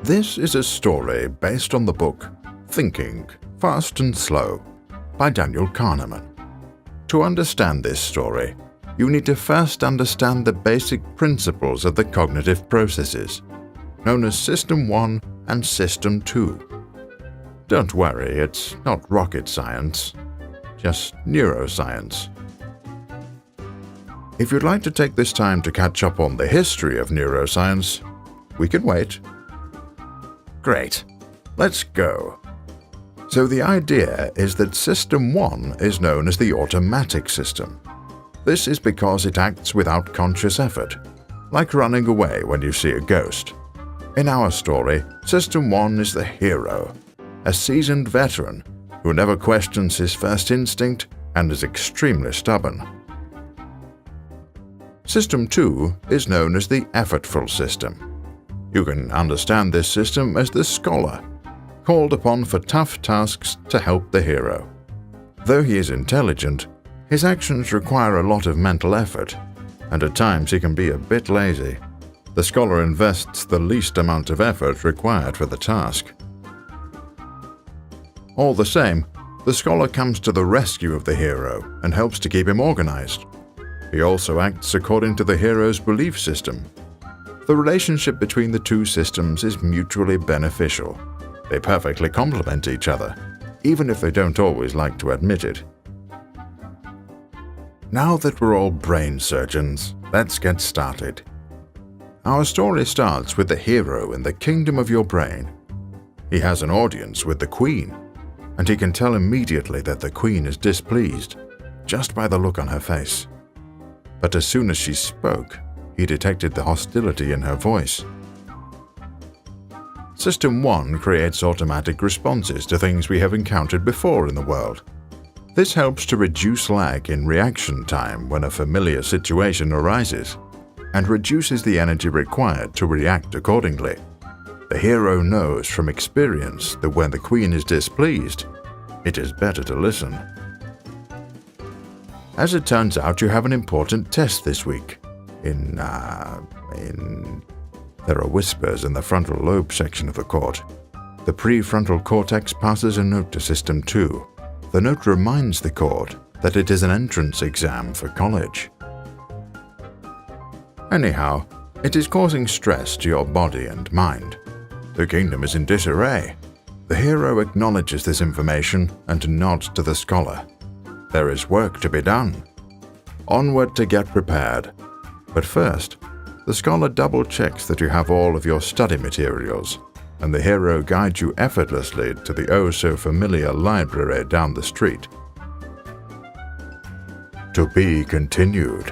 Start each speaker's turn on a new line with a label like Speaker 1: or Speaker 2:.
Speaker 1: This is a story based on the book Thinking, Fast and Slow by Daniel Kahneman. To understand this story, you need to first understand the basic principles of the cognitive processes, known as System 1 and System 2. Don't worry, it's not rocket science, just neuroscience. If you'd like to take this time to catch up on the history of neuroscience, we can wait. Great, let's go. So the idea is that System 1 is known as the automatic system. This is because it acts without conscious effort, like running away when you see a ghost. In our story, System 1 is the hero, a seasoned veteran who never questions his first instinct and is extremely stubborn. System 2 is known as the effortful system. You can understand this system as the scholar, called upon for tough tasks to help the hero. Though he is intelligent, his actions require a lot of mental effort, and at times he can be a bit lazy. The scholar invests the least amount of effort required for the task. All the same, the scholar comes to the rescue of the hero and helps to keep him organized. He also acts according to the hero's belief system. The relationship between the two systems is mutually beneficial. They perfectly complement each other, even if they don't always like to admit it. Now that we're all brain surgeons, let's get started. Our story starts with the hero in the kingdom of your brain. He has an audience with the queen, and he can tell immediately that the queen is displeased, just by the look on her face. But as soon as she spoke, he detected the hostility in her voice. System 1 creates automatic responses to things we have encountered before in the world. This helps to reduce lag in reaction time when a familiar situation arises, and reduces the energy required to react accordingly. The hero knows from experience that when the queen is displeased, it is better to listen. As it turns out, you have an important test this week. There are whispers in the frontal lobe section of the court. The prefrontal cortex passes a note to System 2. The note reminds the court that it is an entrance exam for college. Anyhow, it is causing stress to your body and mind. The kingdom is in disarray. The hero acknowledges this information and nods to the scholar. There is work to be done. Onward to get prepared. But first, the scholar double-checks that you have all of your study materials, and the hero guides you effortlessly to the oh-so-familiar library down the street. To be continued.